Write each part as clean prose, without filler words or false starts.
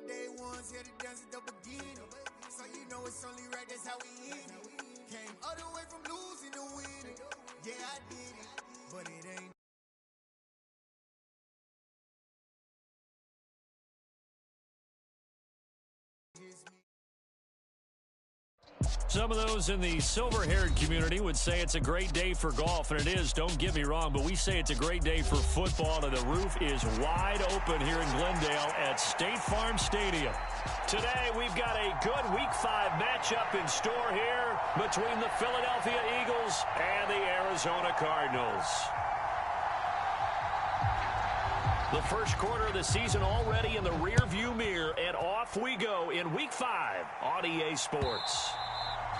day ones here to dance at the beginning. So you know it's only right, that's how we end it. Came all the way from losing to winning. Yeah, I did it, but it ain't. Some of those in the silver-haired community would say it's a great day for golf, and it is, don't get me wrong, but we say it's a great day for football, and the roof is wide open here in Glendale at State Farm Stadium. Today, we've got a good Week 5 matchup in store here between the Philadelphia Eagles and the Arizona Cardinals. The first quarter of the season already in the rearview mirror, and off we go in Week 5 on EA Sports.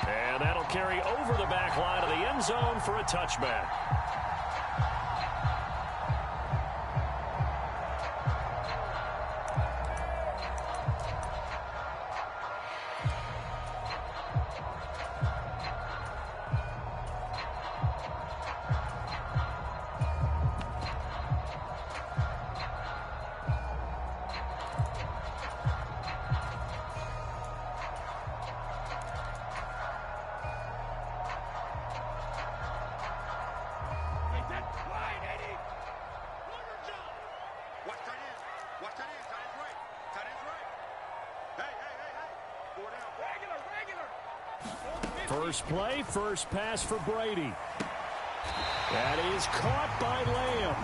And that'll carry over the back line of the end zone for a touchback. First play, first pass for Brady. That is caught by Lamb.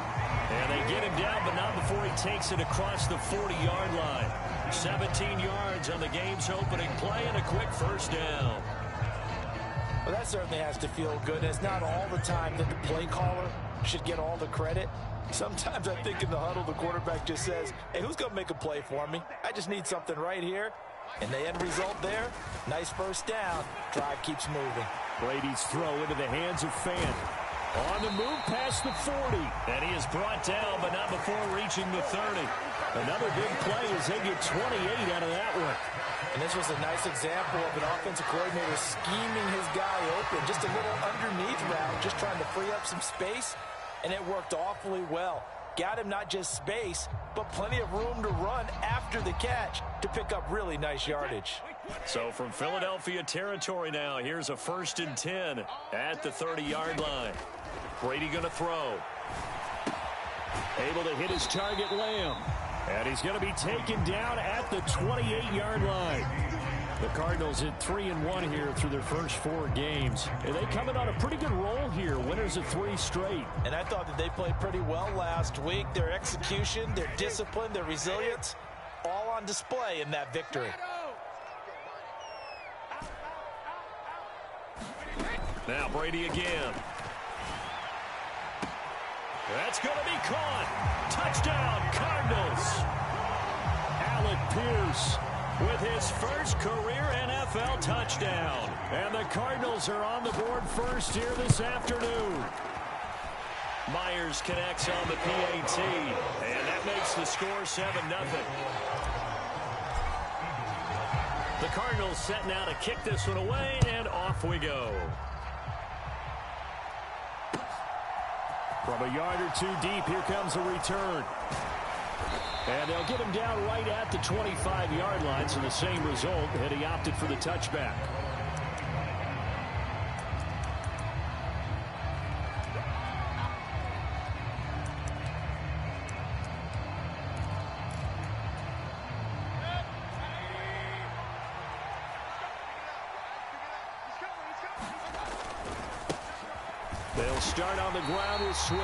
And they get him down, but not before he takes it across the 40-yard line. 17 yards on the game's opening play and a quick first down. Well, that certainly has to feel good. It's not all the time that the play caller should get all the credit. Sometimes I think in the huddle, the quarterback just says, hey, who's going to make a play for me? I just need something right here. And the end result there, nice first down. Drive keeps moving. Brady's throw into the hands of Fant. On the move past the 40. And he is brought down, but not before reaching the 30. Another big play as they get 28 out of that one. And this was a nice example of an offensive coordinator scheming his guy open. Just a little underneath route, just trying to free up some space. And it worked awfully well. Got him not just space, but plenty of room to run after the catch to pick up really nice yardage. So from Philadelphia territory now, here's a 1st and 10 at the 30-yard line. Brady going to throw. Able to hit his target, Lamb. And he's going to be taken down at the 28-yard line. The Cardinals hit 3-1 here through their first 4 games. And they come in on a pretty good roll here, winners of 3 straight. And I thought that they played pretty well last week. Their execution, their discipline, their resilience, all on display in that victory. Now Brady again. That's going to be caught. Touchdown, Cardinals. Alec Pierce with his first career NFL touchdown. And the Cardinals are on the board first here this afternoon. Myers connects on the PAT, and that makes the score 7-0. The Cardinals set now to kick this one away, and off we go. From a yard or 2 deep, here comes a return. And they'll get him down right at the 25-yard line, so the same result, and he opted for the touchback. They'll start on the ground with Swift.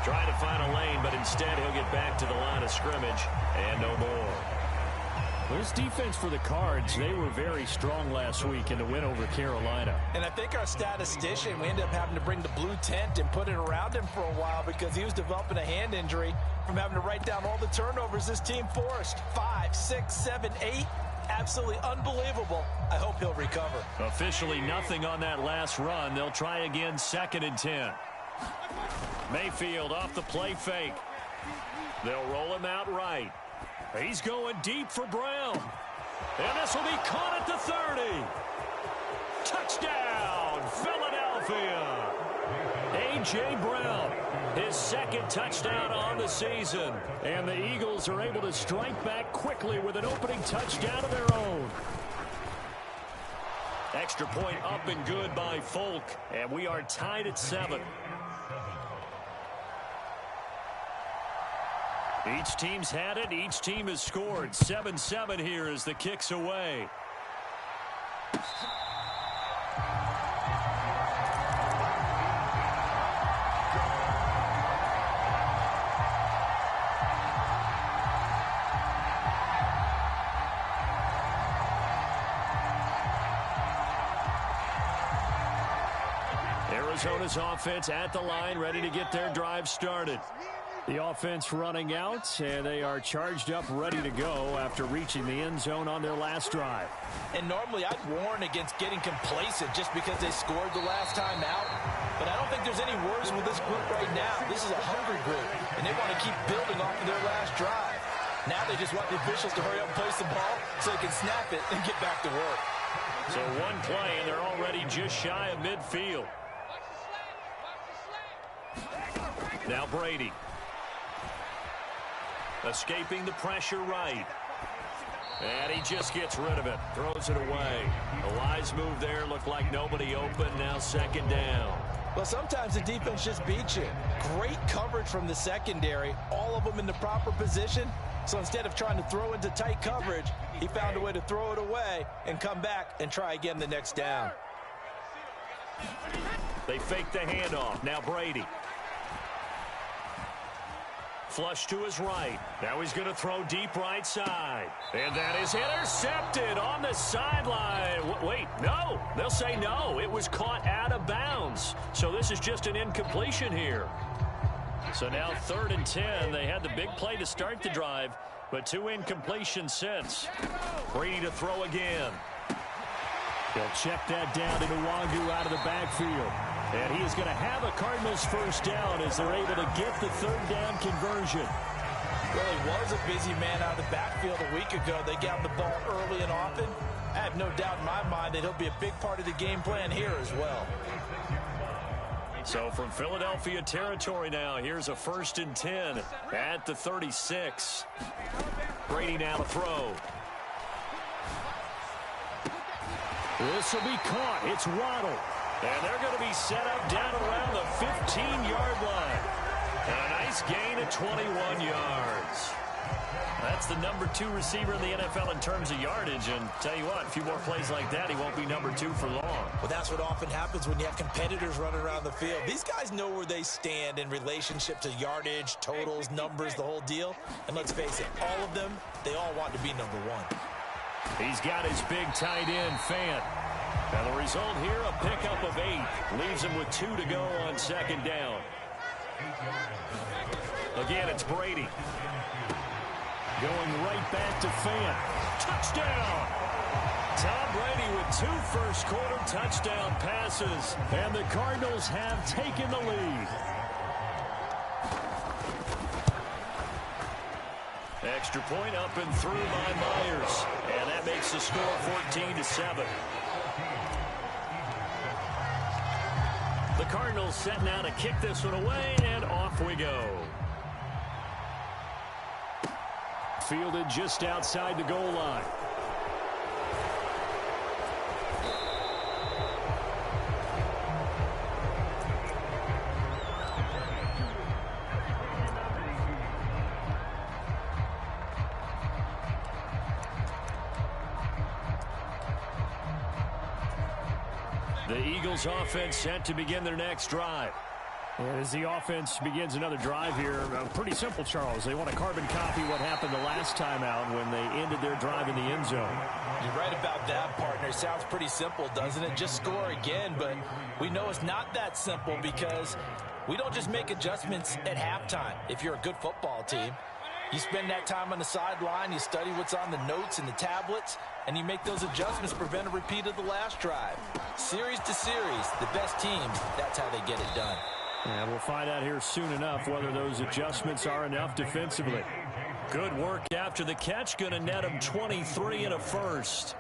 Trying to find a lane, but instead he'll get back to the line of scrimmage and no more. This defense for the Cards, they were very strong last week in the win over Carolina. And I think our statistician, we ended up having to bring the blue tent and put it around him for a while because he was developing a hand injury from having to write down all the turnovers this team forced. 5, 6, 7, 8. Absolutely unbelievable. I hope he'll recover. Officially nothing on that last run. They'll try again, 2nd and 10. Mayfield off the play fake. They'll roll him out right. He's going deep for Brown. And this will be caught at the 30. Touchdown, Philadelphia. A.J. Brown, his second touchdown on the season. And the Eagles are able to strike back quickly with an opening touchdown of their own. Extra point up and good by Folk, and we are tied at 7. Each team's had it. Each team has scored. 7-7 here as the kick's away. Arizona's offense at the line, ready to get their drive started. The offense running out, and they are charged up, ready to go after reaching the end zone on their last drive. And normally I'd warn against getting complacent just because they scored the last time out. But I don't think there's any worries with this group right now. This is a hungry group, and they want to keep building off of their last drive. Now they just want the officials to hurry up and place the ball so they can snap it and get back to work. So one play, and they're already just shy of midfield. Now Brady. Escaping the pressure right. And he just gets rid of it. Throws it away. A wise move there. Looked like nobody open. Now second down. Well, sometimes the defense just beats you. Great coverage from the secondary. All of them in the proper position. So instead of trying to throw into tight coverage, he found a way to throw it away and come back and try again the next down. They fake the handoff. Now Brady. Flush to his right. Now he's going to throw deep right side. And that is intercepted on the sideline. Wait, no. They'll say no. It was caught out of bounds. So this is just an incompletion here. So now 3rd and 10. They had the big play to start the drive, but 2 incompletions since. Brady to throw again. They'll check that down to Nwangu out of the backfield. And he is going to have a Cardinals first down as they're able to get the 3rd down conversion. Well, he was a busy man out of the backfield a week ago. They got the ball early and often. I have no doubt in my mind that he'll be a big part of the game plan here as well. So from Philadelphia territory now, here's a 1st and 10 at the 36. Brady now to throw. This will be caught. It's Waddle. And they're going to be set up down around the 15-yard line. And a nice gain of 21 yards. That's the number 2 receiver in the NFL in terms of yardage. And tell you what, a few more plays like that, he won't be number 2 for long. Well, that's what often happens when you have competitors running around the field. These guys know where they stand in relationship to yardage, totals, numbers, the whole deal. And let's face it, all of them, they all want to be number 1. He's got his big tight end, Fant. Now the result here, a pickup of 8. Leaves him with 2 to go on 2nd down. Again, it's Brady. Going right back to Fant. Touchdown! Tom Brady with 2 first-quarter touchdown passes. And the Cardinals have taken the lead. Extra point up and through by Myers. And that makes the score 14-7. The Cardinals set now to kick this one away, and off we go. Fielded just outside the goal line. The Eagles offense set to begin their next drive. As the offense begins another drive here, pretty simple, Charles. They want to carbon copy what happened the last time out when they ended their drive in the end zone. You're right about that, partner. Sounds pretty simple, doesn't it? Just score again, but we know it's not that simple because we don't just make adjustments at halftime. If you're a good football team, you spend that time on the sideline, you study what's on the notes and the tablets, and you make those adjustments to prevent a repeat of the last drive. Series to series, the best teams, that's how they get it done. And we'll find out here soon enough whether those adjustments are enough defensively. Good work after the catch. Going to net him 23 and a first.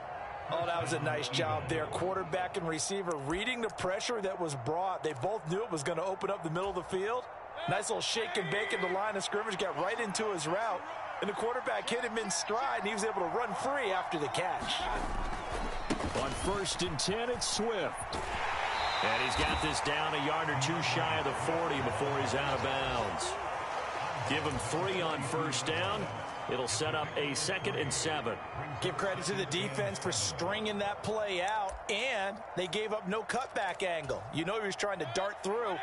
Oh, that was a nice job there. Quarterback and receiver reading the pressure that was brought. They both knew it was going to open up the middle of the field. Nice little shake and bake at the line of scrimmage, got right into his route, and the quarterback hit him in stride, and he was able to run free after the catch. On 1st and 10, it's Swift. And he's got this down a yard or two shy of the 40 before he's out of bounds. Give him 3 on 1st down. It'll set up a 2nd and 7. Give credit to the defense for stringing that play out, and they gave up no cutback angle. You know he was trying to dart through.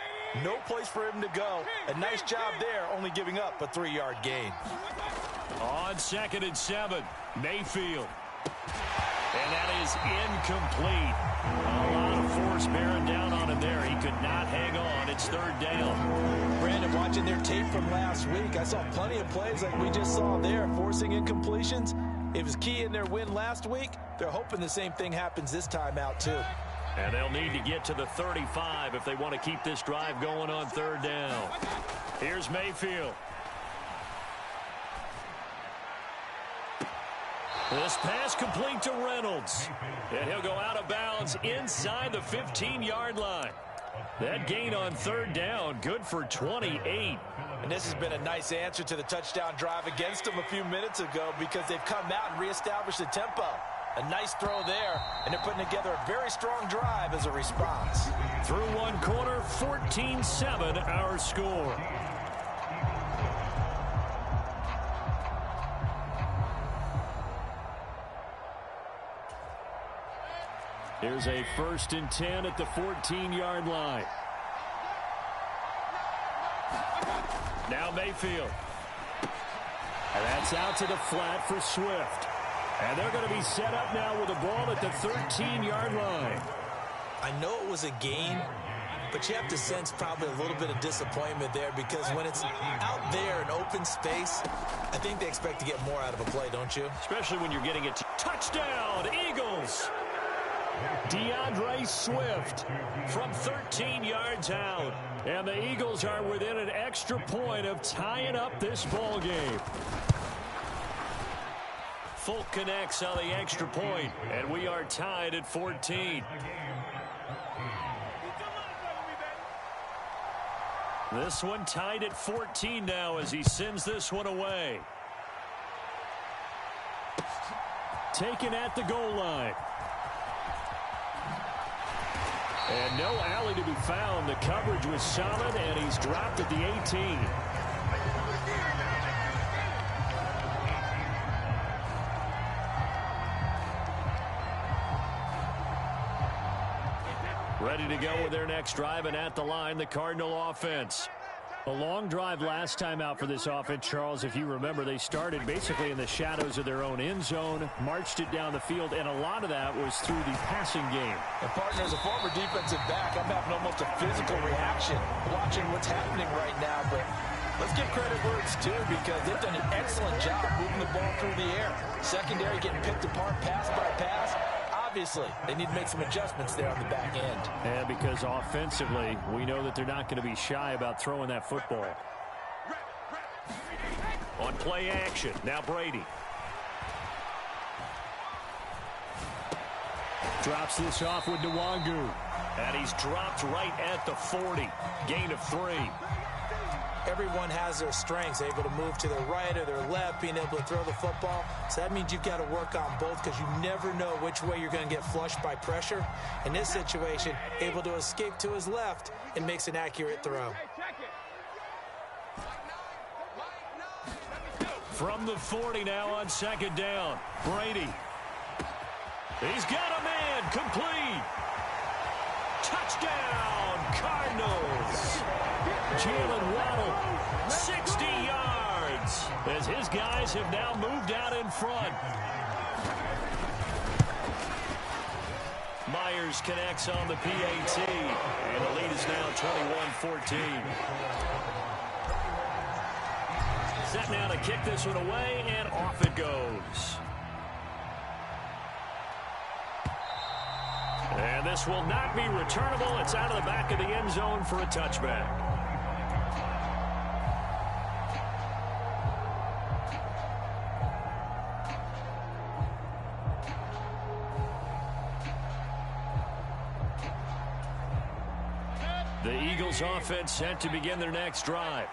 No place for him to go. A nice job there, only giving up a 3-yard gain. On 2nd and 7, Mayfield. And that is incomplete. A lot of force bearing down on him there. He could not hang on. It's 3rd down. Brandon, watching their tape from last week, I saw plenty of plays like we just saw there, forcing incompletions. It was key in their win last week. They're hoping the same thing happens this time out, too. And they'll need to get to the 35 if they want to keep this drive going on 3rd down. Here's Mayfield. This pass complete to Reynolds. And he'll go out of bounds inside the 15-yard line. That gain on 3rd down, good for 28. And this has been a nice answer to the touchdown drive against them a few minutes ago because they've come out and reestablished the tempo. A nice throw there, and they're putting together a very strong drive as a response. Through one quarter, 14-7 our score. Here's a 1st and 10 at the 14-yard line. Now Mayfield. And that's out to the flat for Swift. And they're going to be set up now with a ball at the 13-yard line. I know it was a gain, but you have to sense probably a little bit of disappointment there because when it's out there in open space, I think they expect to get more out of a play, don't you? Especially when you're getting it to touchdown, Eagles. DeAndre Swift from 13 yards out. And the Eagles are within an extra point of tying up this ball game. Folk connects on the extra point, and we are tied at 14. This one tied at 14 now as he sends this one away. Taken at the goal line. And no alley to be found. The coverage was solid, and he's dropped at the 18. Ready to go with their next drive, and at the line, the Cardinal offense. A long drive last time out for this offense, Charles. If you remember, they started basically in the shadows of their own end zone, marched it down the field, and a lot of that was through the passing game. And partner, as a former defensive back, I'm having almost a physical reaction watching what's happening right now. But let's give credit where it's due because they've done an excellent job moving the ball through the air. Secondary getting picked apart pass by pass. Obviously, they need to make some adjustments there on the back end. And because offensively, we know that they're not going to be shy about throwing that football. On play action, now Brady. Drops this off with Nwangu. And he's dropped right at the 40. Gain of 3. Everyone has their strengths, able to move to their right or their left, being able to throw the football. So that means you've got to work on both because you never know which way you're going to get flushed by pressure. In this situation, able to escape to his left and makes an accurate throw. From the 40 now on 2nd down. Brady. He's got a man. Complete. Touchdown, Cardinals. Jalen Waddle, 60 yards, as his guys have now moved out in front. Myers connects on the PAT, and the lead is now 21-14. Set now to kick this one away, and off it goes. And this will not be returnable. It's out of the back of the end zone for a touchback. Eagles offense set to begin their next drive.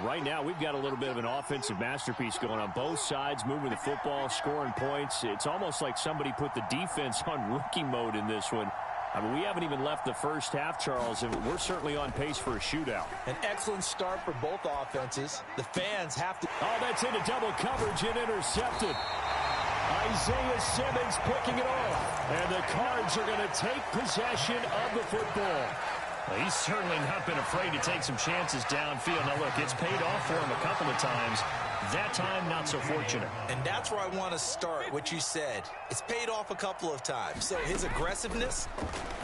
Right now, we've got a little bit of an offensive masterpiece going on both sides, moving the football, scoring points. It's almost like somebody put the defense on rookie mode in this one. I mean, we haven't even left the first half, Charles, and we're certainly on pace for a shootout. An excellent start for both offenses. The fans have to... Oh, that's into double coverage and intercepted. Isaiah Simmons picking it off. And the Cards are going to take possession of the football. Well, he's certainly not been afraid to take some chances downfield. Now, look, it's paid off for him a couple of times. That time, not so fortunate. And that's where I want to start, what you said. It's paid off a couple of times. So his aggressiveness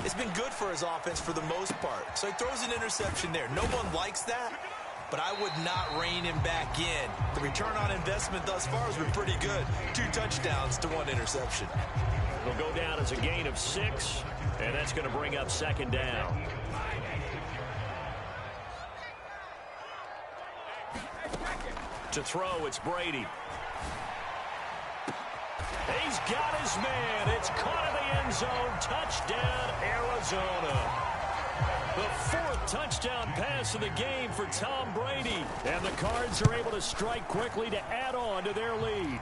has been good for his offense for the most part. So he throws an interception there. No one likes that, but I would not rein him back in. The return on investment thus far has been pretty good. 2 touchdowns to 1 interception. It'll go down as a gain of 6, and that's going to bring up second down. To throw, it's Brady. He's got his man. It's caught in the end zone. Touchdown, Arizona. The 4th touchdown pass of the game for Tom Brady. And the Cards are able to strike quickly to add on to their lead.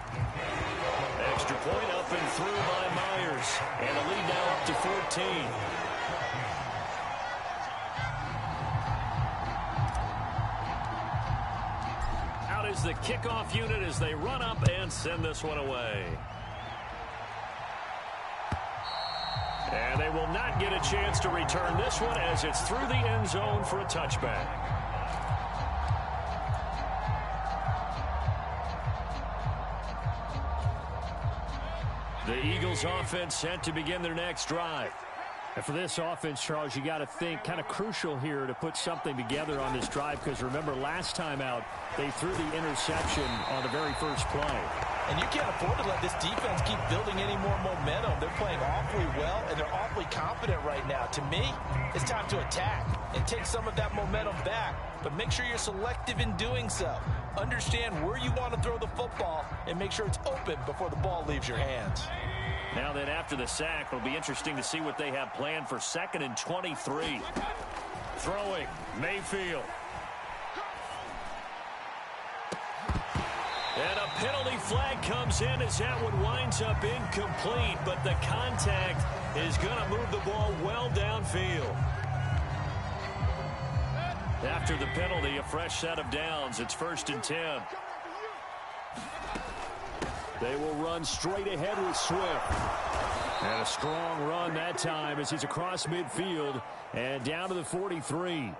Extra point up and through by Myers. And the lead now up to 14. Is the kickoff unit as they run up and send this one away. And they will not get a chance to return this one as it's through the end zone for a touchback. The Eagles offense set to begin their next drive. And for this offense, Charles, you got to think kind of crucial here to put something together on this drive, because remember last time out they threw the interception on the very first play. And you can't afford to let this defense keep building any more momentum. They're playing awfully well, and they're awfully confident right now. To me, it's time to attack and take some of that momentum back, but make sure you're selective in doing so. Understand where you want to throw the football and make sure it's open before the ball leaves your hands. Now then, after the sack, it'll be interesting to see what they have planned for 2nd and 23. Throwing, Mayfield. And a penalty flag comes in as that one winds up incomplete, but the contact is going to move the ball well downfield. After the penalty, a fresh set of downs. It's 1st and 10. They will run straight ahead with Swift. And a strong run that time as he's across midfield and down to the 43.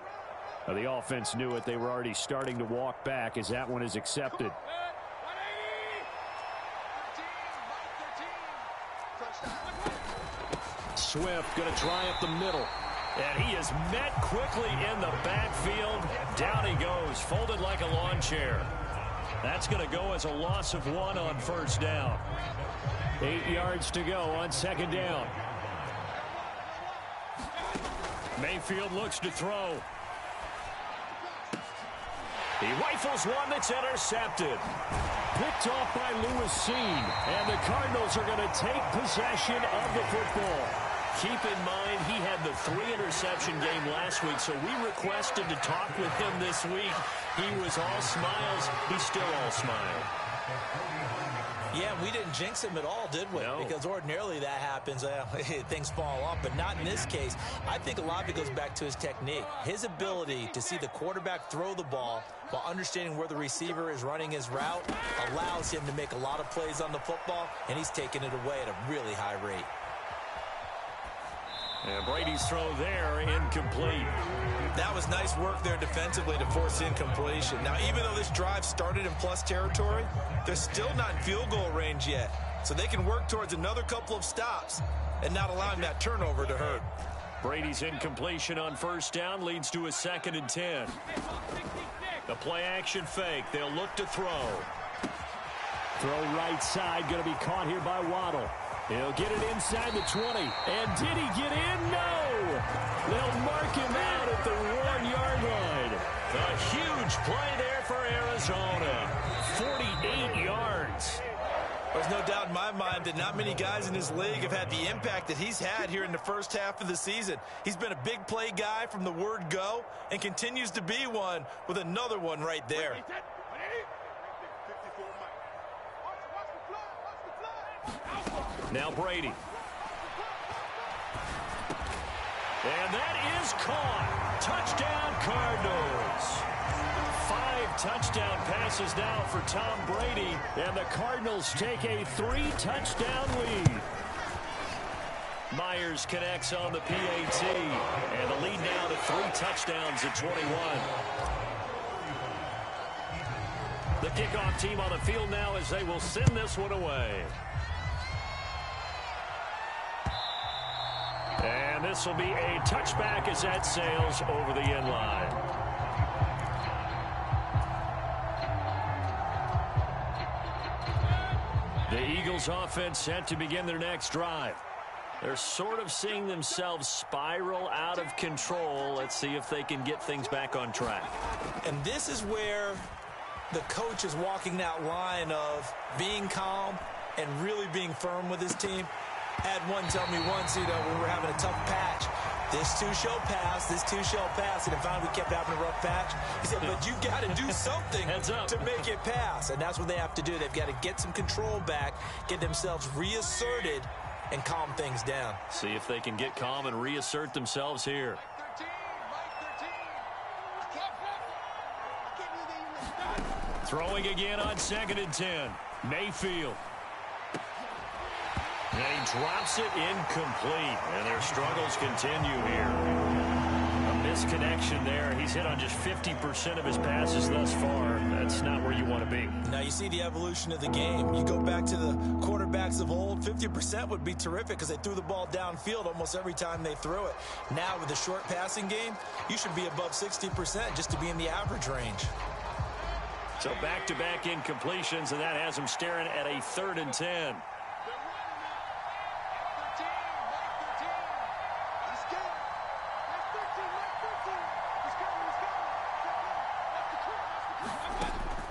Now, the offense knew it. They were already starting to walk back as that one is accepted. Swift going to try up the middle. And he is met quickly in the backfield. Down he goes, folded like a lawn chair. That's going to go as a loss of 1 on 1st down. 8 yards to go on 2nd down. Mayfield looks to throw. He rifles one that's intercepted. Picked off by Lewis Seen. And the Cardinals are going to take possession of the football. Keep in mind, he had the 3-interception game last week, so we requested to talk with him this week. He was all smiles. He's still all smile. Yeah, we didn't jinx him at all, did we? No. Because ordinarily that happens. Things fall off, but not in this case. I think a lot of it goes back to his technique. His ability to see the quarterback throw the ball while understanding where the receiver is running his route allows him to make a lot of plays on the football, and he's taking it away at a really high rate. And Brady's throw there, incomplete. That was nice work there defensively to force incompletion. Now, even though this drive started in plus territory, they're still not in field goal range yet. So they can work towards another couple of stops and not allowing that turnover to hurt. Brady's incompletion on 1st down leads to a 2nd and 10. The play action fake. They'll look to throw. Throw right side, going to be caught here by Waddle. He'll get it inside the 20. And did he get in? No! They'll mark him out at the 1-yard line. A huge play there for Arizona. 48 yards. There's no doubt in my mind that not many guys in this league have had the impact that he's had here in the first half of the season. He's been a big play guy from the word go and continues to be one with another one right there. Now Brady. And that is caught. Touchdown, Cardinals. 5 touchdown passes now for Tom Brady, and the Cardinals take a 3-touchdown lead. Myers connects on the PAT, and the lead now to 3 touchdowns at 21. The kickoff team on the field now as they will send this one away. And this will be a touchback as that sails over the end line. The Eagles offense set to begin their next drive. They're sort of seeing themselves spiral out of control. Let's see if they can get things back on track. And this is where the coach is walking that line of being calm and really being firm with his team. I had one tell me once, when we were having a tough patch, this too shall pass, this too shall pass, and finally we kept having a rough patch. He said, but you got to do something to make it pass, and that's what they have to do. They've got to get some control back, get themselves reasserted, and calm things down. See if they can get calm and reassert themselves here. Throwing again on 2nd and 10. Mayfield. And he drops it incomplete. And their struggles continue here. A misconnection there. He's hit on just 50% of his passes thus far. That's not where you want to be. Now you see the evolution of the game. You go back to the quarterbacks of old, 50% would be terrific because they threw the ball downfield almost every time they threw it. Now with the short passing game, you should be above 60% just to be in the average range. So back-to-back incompletions, and that has him staring at a 3rd and 10.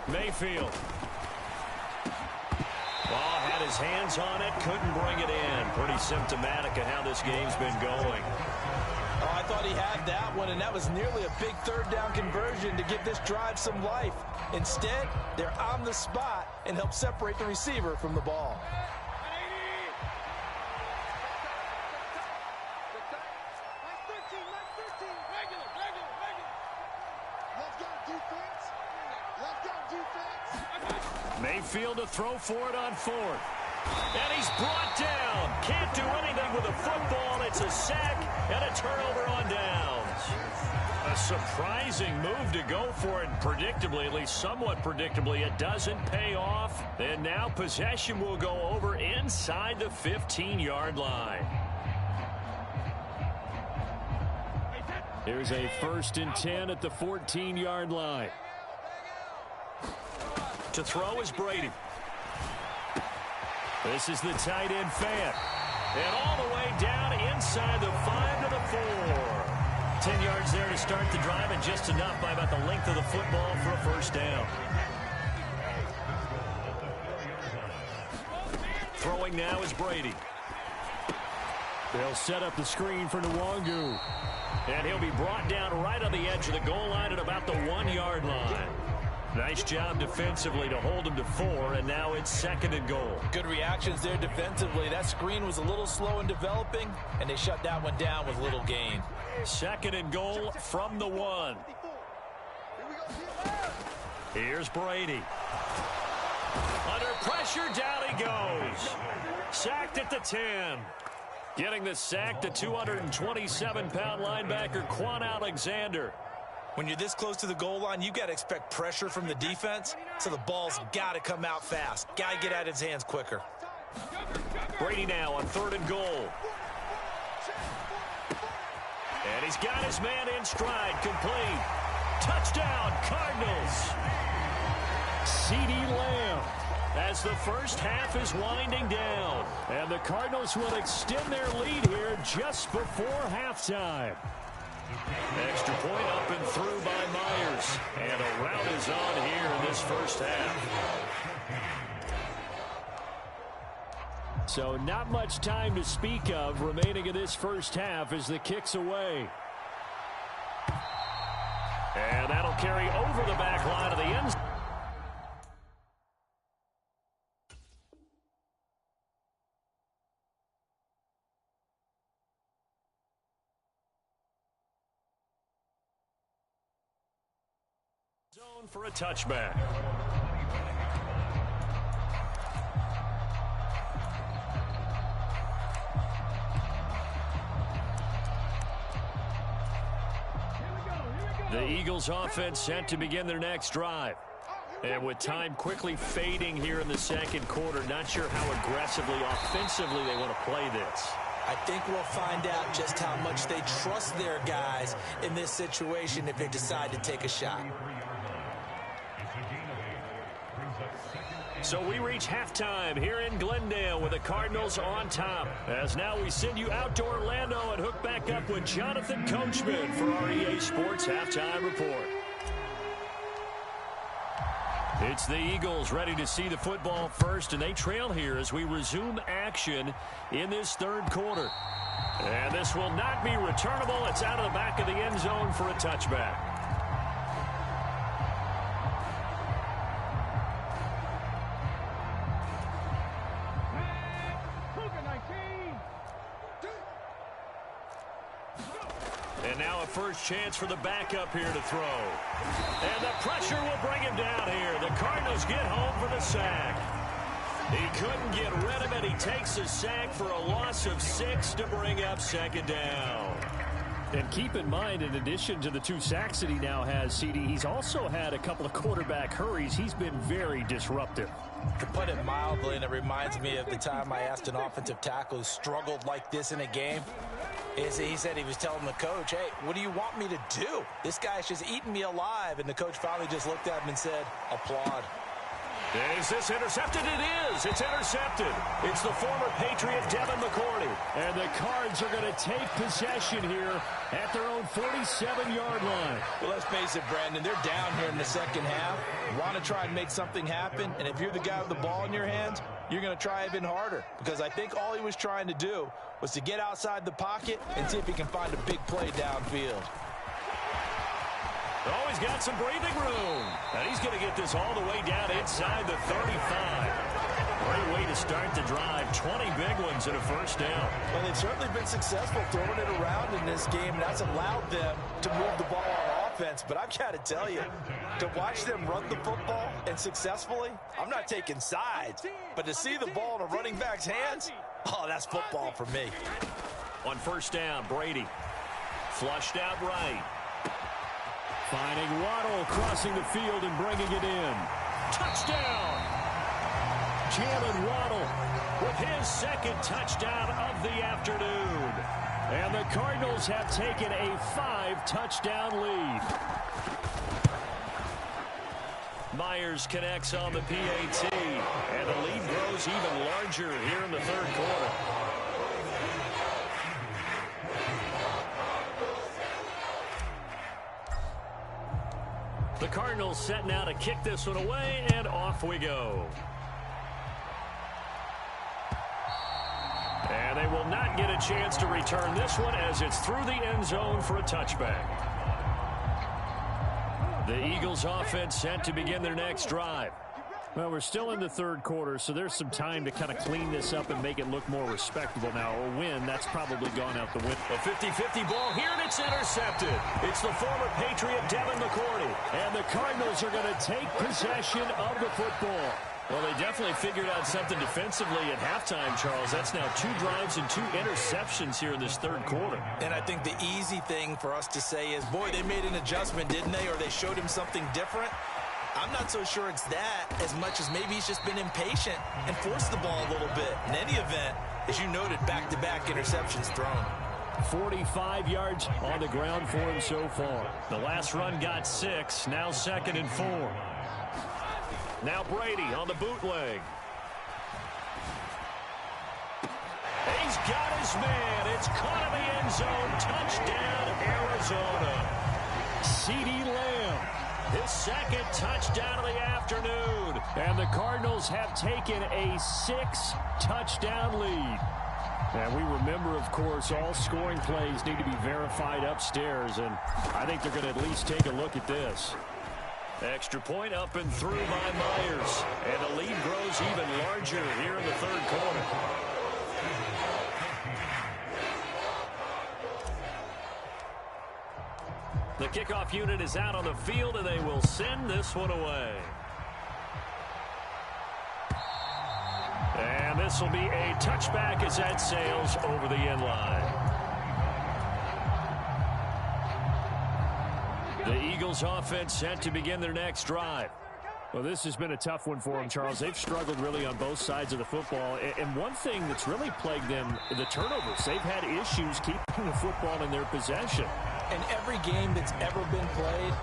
Mayfield. Ball had his hands on it, couldn't bring it in. Pretty symptomatic of how this game's been going. Oh, I thought he had that one, and that was nearly a big 3rd down conversion to give this drive some life. Instead, they're on the spot and help separate the receiver from the ball. Mayfield to throw for it on 4th. And he's brought down. Can't do anything with a football. It's a sack and a turnover on downs. A surprising move to go for it. Predictably, at least somewhat predictably, it doesn't pay off. And now possession will go over inside the 15-yard line. Here's a 1st and 10 at the 14-yard line. To throw is Brady. This is the tight end Fant. And all the way down inside the 5 to the 4. 10 yards there to start the drive, and just enough by about the length of the football for a 1st down. Throwing now is Brady. They'll set up the screen for Nwangu. And he'll be brought down right on the edge of the goal line at about the 1-yard line. Nice job defensively to hold him to 4, and now it's 2nd and goal. Good reactions there defensively. That screen was a little slow in developing, and they shut that one down with little gain. 2nd and goal from the 1. Here's Brady. Under pressure, down he goes. Sacked at the 10. Getting the sack to 227-pound linebacker Quan Alexander. When you're this close to the goal line, you got to expect pressure from the defense, so the ball's got to come out fast. Got to get out of his hands quicker. Brady now on 3rd and goal. And he's got his man in stride, complete. Touchdown, Cardinals. CeeDee Lamb as the first half is winding down. And the Cardinals will extend their lead here just before halftime. Extra point up and through by Myers. And a rout is on here in this first half. So not much time to speak of remaining in this first half as the kick's away. And that'll carry over the back line of the end zone. For a touchback. The Eagles offense set to begin their next drive. And with time quickly fading here in the second quarter, not sure how aggressively, offensively they want to play this. I think we'll find out just how much they trust their guys in this situation if they decide to take a shot. So we reach halftime here in Glendale with the Cardinals on top. As now we send you out to Orlando and hook back up with Jonathan Coachman for our EA Sports Halftime Report. It's the Eagles ready to see the football first, and they trail here as we resume action in this third quarter. And this will not be returnable. It's out of the back of the end zone for a touchback. And now a first chance for the backup here to throw. And the pressure will bring him down here. The Cardinals get home for the sack. He couldn't get rid of it. He takes a sack for a loss of 6 to bring up second down. And keep in mind, in addition to the 2 sacks that he now has, CD, he's also had a couple of quarterback hurries. He's been very disruptive. To put it mildly, and it reminds me of the time I asked an offensive tackle who struggled like this in a game, he said he was telling the coach, hey, what do you want me to do? This guy's just eating me alive. And the coach finally just looked at him and said, applaud. Is this intercepted? It is. It's intercepted. It's the former Patriot Devin McCourty. And the Cards are going to take possession here at their own 47-yard line. Well, let's face it, Brandon, they're down here in the second half. You want to try and make something happen, and if you're the guy with the ball in your hands, you're going to try even harder, because I think all he was trying to do was to get outside the pocket and see if he can find a big play downfield. Oh, he's got some breathing room. And he's going to get this all the way down inside the 35. Great way to start the drive. 20 big ones and a first down. Well, they've certainly been successful throwing it around in this game, and that's allowed them to move the ball on offense. But I've got to tell you, to watch them run the football and successfully, I'm not taking sides, but to see the ball in a running back's hands, oh, that's football for me. On first down, Brady. Flushed out right. Finding Waddle crossing the field and bringing it in. Touchdown! Jalen Waddle with his second touchdown of the afternoon. And the Cardinals have taken a 5-touchdown lead. Myers connects on the PAT. And the lead grows even larger here in the third quarter. The Cardinals setting out to kick this one away, and off we go. And they will not get a chance to return this one as it's through the end zone for a touchback. The Eagles offense set to begin their next drive. Well, we're still in the third quarter, so there's some time to kind of clean this up and make it look more respectable. Now, a win, that's probably gone out the window. A 50-50 ball here, and it's intercepted. It's the former Patriot Devin McCourty. And the Cardinals are going to take possession of the football. Well, they definitely figured out something defensively at halftime, Charles. That's now 2 drives and 2 interceptions here in this third quarter. And I think the easy thing for us to say is, boy, they made an adjustment, didn't they? Or they showed him something different. I'm not so sure it's that as much as maybe he's just been impatient and forced the ball a little bit. In any event, as you noted, back-to-back interceptions thrown. 45 yards on the ground for him so far. The last run got 6, now 2nd and 4. Now Brady on the bootleg. He's got his man. It's caught in the end zone. Touchdown, Arizona. CeeDee Lamb his second touchdown of the afternoon. And the Cardinals have taken a 6-touchdown lead. And we remember, of course, all scoring plays need to be verified upstairs. And I think they're going to at least take a look at this. Extra point up and through by Myers. And the lead grows even larger here in the third quarter. The kickoff unit is out on the field, and they will send this one away. And this will be a touchback as that sails over the end line. The Eagles offense set to begin their next drive. Well, this has been a tough one for them, Charles. They've struggled really on both sides of the football. And one thing that's really plagued them, the turnovers. They've had issues keeping the football in their possession. In every game that's ever been played,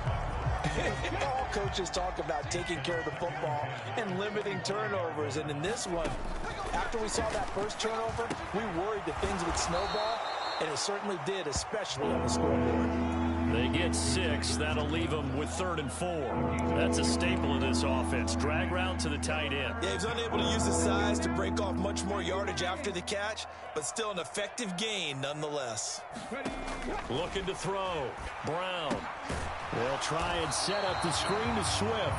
all coaches talk about taking care of the football and limiting turnovers. And in this one, after we saw that first turnover, we worried that things would snowball, and it certainly did, especially on the scoreboard. They get 6. That'll leave them with 3rd and 4. That's a staple of this offense. Drag route to the tight end. Yeah, he's unable to use his size to break off much more yardage after the catch, but still an effective gain nonetheless. Looking to throw. Brown. They'll try and set up the screen to Swift.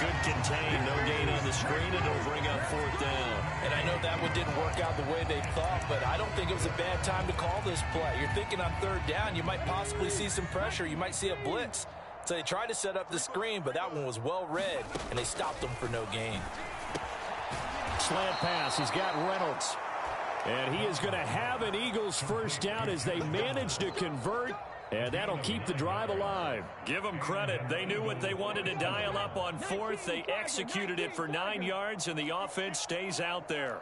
Good contain. No gain on the screen, and it'll bring up 4th down. And I know that one didn't work out the way they thought, but I don't think it was a bad time to call this play. You're thinking on 3rd down, you might possibly see some pressure. You might see a blitz. So they tried to set up the screen, but that one was well read, and they stopped them for no gain. Slant pass. He's got Reynolds. And he is going to have an Eagles first down as they manage to convert. And that'll keep the drive alive. Give them credit. They knew what they wanted to dial up on 4th. They executed it for 9 yards, and the offense stays out there.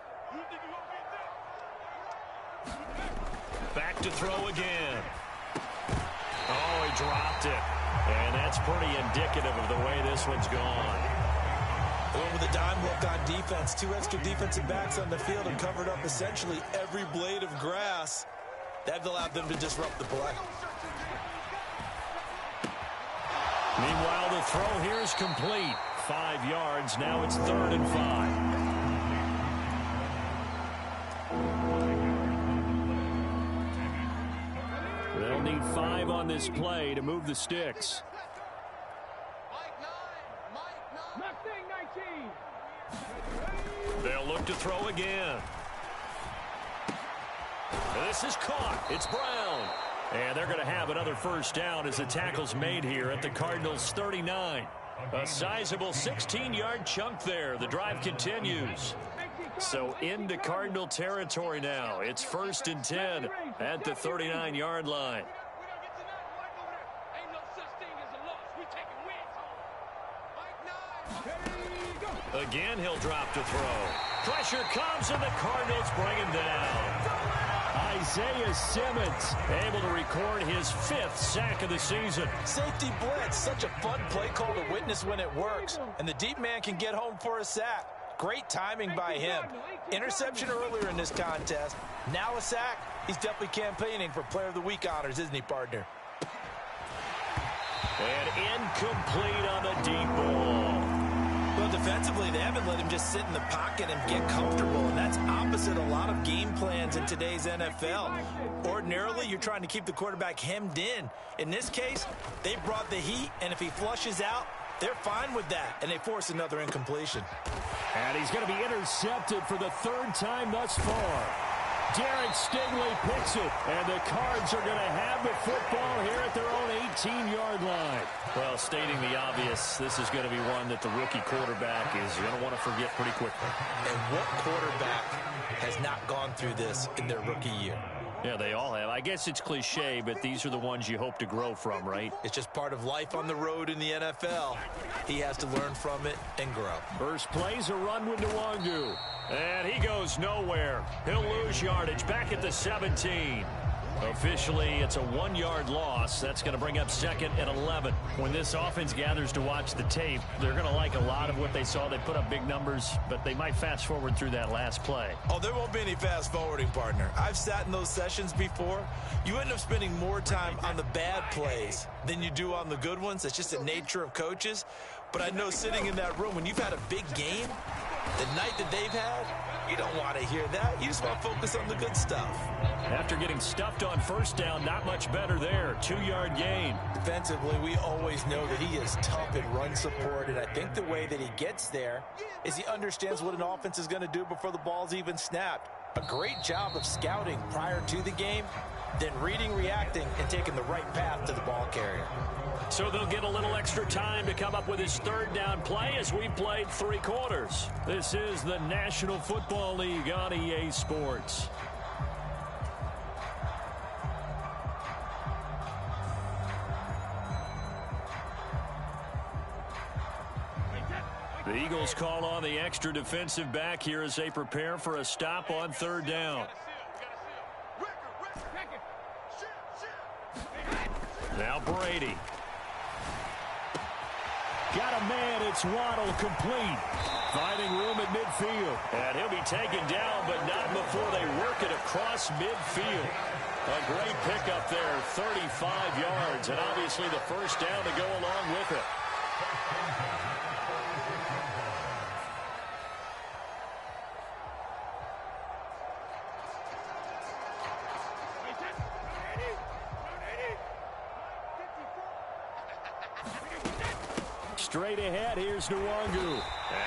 Back to throw again. Oh, he dropped it. And that's pretty indicative of the way this one's gone. Well, with a dime look on defense, 2 extra defensive backs on the field and covered up essentially every blade of grass. That allowed them to disrupt the play. Meanwhile, the throw here is complete. 5 yards. Now it's 3rd and 5. They'll need 5 on this play to move the sticks. They'll look to throw again. This is caught. It's Brown. And they're going to have another first down as the tackle's made here at the Cardinals' 39. A sizable 16-yard chunk there. The drive continues. So into Cardinal territory now. It's 1st and 10 at the 39-yard line. Again, he'll drop to throw. Pressure comes, and the Cardinals bring him down. Isaiah Simmons able to record his 5th sack of the season. Safety blitz, such a fun play call to witness when it works. And the deep man can get home for a sack. Great timing by him. Interception earlier in this contest. Now a sack. He's definitely campaigning for Player of the Week honors, isn't he, partner? And incomplete on the deep ball. Well, defensively, they haven't let him just sit in the pocket and get comfortable, and that's opposite a lot of game plans in today's NFL. Ordinarily, you're trying to keep the quarterback hemmed in. In this case, they brought the heat, and if he flushes out, they're fine with that, and they force another incompletion. And he's going to be intercepted for the 3rd time thus far. Derek Stingley picks it, and the Cards are going to have the football here at their own 18-yard line. Well, stating the obvious, this is going to be one that the rookie quarterback is going to want to forget pretty quickly. And what quarterback has not gone through this in their rookie year? Yeah, they all have. I guess it's cliche, but these are the ones you hope to grow from, right? It's just part of life on the road in the NFL. He has to learn from it and grow. First play's a run with Nwangu. And he goes nowhere. He'll lose yardage back at the 17. Officially, it's a 1-yard loss. That's going to bring up 2nd and 11. When this offense gathers to watch the tape, they're going to like a lot of what they saw. They put up big numbers, but they might fast forward through that last play. Oh, there won't be any fast forwarding, partner. I've sat in those sessions before. You end up spending more time on the bad plays than you do on the good ones. It's just the nature of coaches. But I know sitting in that room, when you've had a big game, the night that they've had, you don't want to hear that. You just want to focus on the good stuff. After getting stuffed on first down, not much better there. 2-yard gain. Defensively, we always know that he is tough in run support, and I think the way that he gets there is he understands what an offense is going to do before the ball's even snapped. A great job of scouting prior to the game, then reading, reacting, and taking the right path to the ball carrier. So they'll get a little extra time to come up with his 3rd down play as we've played 3 quarters. This is the National Football League on EA Sports. The Eagles call on the extra defensive back here as they prepare for a stop on 3rd down. Now Brady. Got a man, it's Waddle, complete. Finding room at midfield. And he'll be taken down, but not before they work it across midfield. A great pickup there, 35 yards, and obviously the first down to go along with it. Straight ahead, here's Nwangu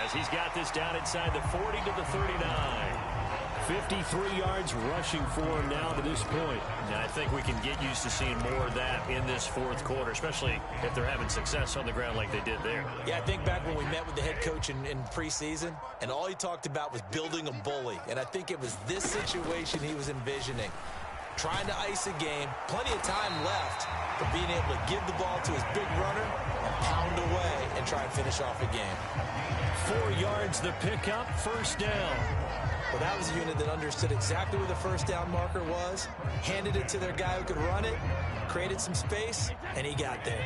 as he's got this down inside the 40 to the 39. 53 yards rushing for him now to this point. And I think we can get used to seeing more of that in this 4th quarter, especially if they're having success on the ground like they did there. Yeah, I think back when we met with the head coach in preseason, and all he talked about was building a bully. And I think it was this situation he was envisioning. Trying to ice a game, plenty of time left, but being able to give the ball to his big runner and pound away and try and finish off a game. 4 yards the pickup, first down. Well, that was a unit that understood exactly where the first down marker was, handed it to their guy who could run it, created some space, and he got there.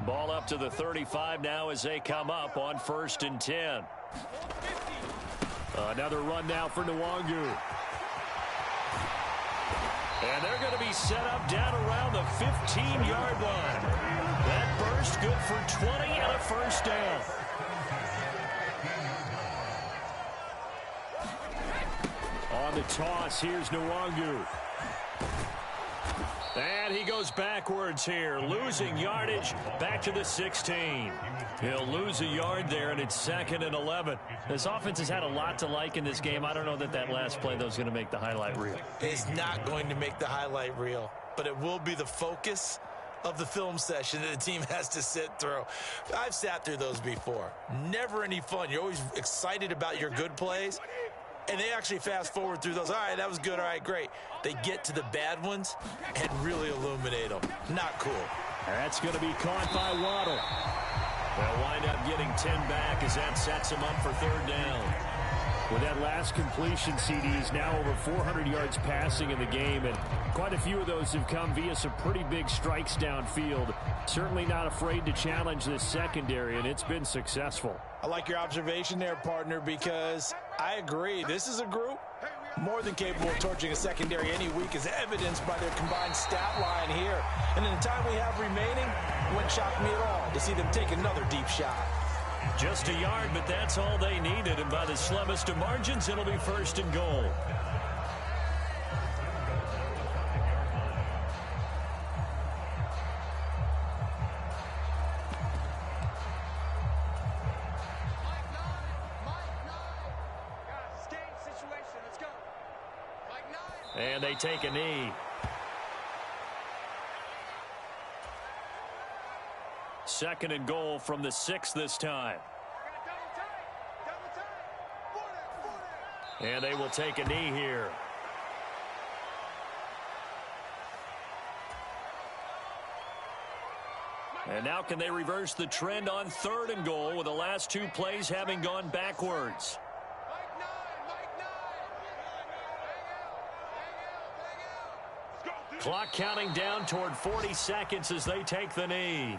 Ball up to the 35 now as they come up on 1st and 10. Another run now for Nwangu. And they're going to be set up down around the 15-yard line. That burst good for 20 and a first down. On the toss, here's Nwangu. And he goes backwards here, losing yardage back to the 16. He'll lose a yard there, and it's 2nd and 11. This offense has had a lot to like in this game. I don't know that that last play, though, is going to make the highlight reel. It's not going to make the highlight reel, but it will be the focus of the film session that the team has to sit through. I've sat through those before. Never any fun. You're always excited about your good plays. And they actually fast forward through those. All right, that was good. All right, great. They get to the bad ones and really illuminate them. Not cool. That's going to be caught by Waddle. They'll wind up getting 10 back as that sets them up for 3rd down. With that last completion, CD's now over 400 yards passing in the game, and quite a few of those have come via some pretty big strikes downfield. Certainly not afraid to challenge this secondary, and it's been successful. I like your observation there, partner, because I agree. This is a group more than capable of torching a secondary any week, as evidenced by their combined stat line here. And in the time we have remaining, it wouldn't shock me at all to see them take another deep shot. Just a yard, but that's all they needed. And by the slimmest of margins, it'll be 1st and goal. And they take a knee. Second and goal from the 6 this time. And they will take a knee here. And now can they reverse the trend on 3rd and goal with the last 2 plays having gone backwards? Clock counting down toward 40 seconds as they take the knee.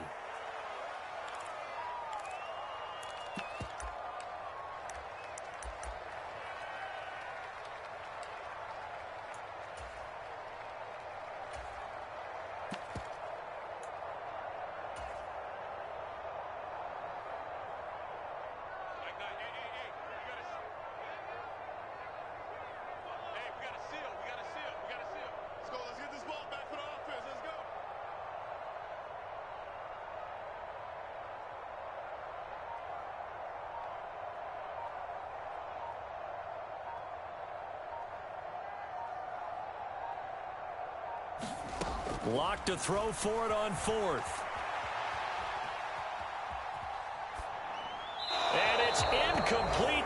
Locked to throw for it on 4th. And it's incomplete